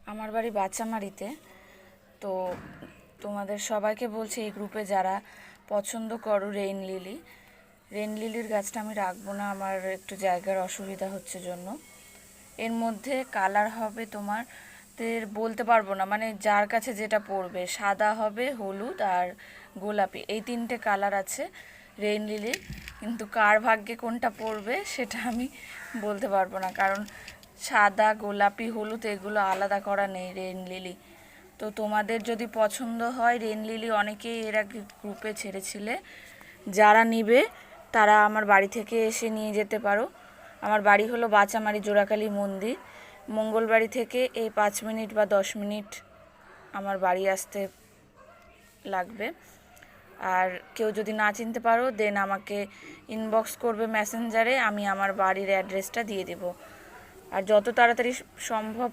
আমার বাড়ি বাচ্চামারিতে। তো তোমাদের সবাইকে বলছি, এই গ্রুপে যারা পছন্দ করো রেইন লিলির গাছটা আমি রাখবো না, আমার একটু জায়গার অসুবিধা হচ্ছে জন্য। এর মধ্যে কালার হবে তোমাদের বলতে পারবো না, মানে যার কাছে যেটা পড়বে, সাদা হবে, হলুদ আর গোলাপি, এই তিনটে কালার আছে রেইন লিলির। কিন্তু কার ভাগ্যে কোনটা পড়বে সেটা আমি বলতে পারবো না, কারণ সাদা, গোলাপি, হলুদ এগুলো আলাদা করা নেই রেইন লিলি। তো তোমাদের যদি পছন্দ হয় রেইন লিলি, অনেকেই এর আগে গ্রুপে ছেড়েছিলে, যারা নিবে তারা আমার বাড়ি থেকে এসে নিয়ে যেতে পারো। আমার বাড়ি হলো বাঁচামারি জোড়াকালী মন্দির। মঙ্গলবাড়ি থেকে এই 5 মিনিট বা 10 মিনিট আমার বাড়ি আসতে লাগবে। আর কেউ যদি না চিনতে পারো দেন আমাকে ইনবক্স করবে মেসেঞ্জারে, আমি আমার বাড়ির অ্যাড্রেসটা দিয়ে দেব। আর যত তাড়াতাড়ি সম্ভব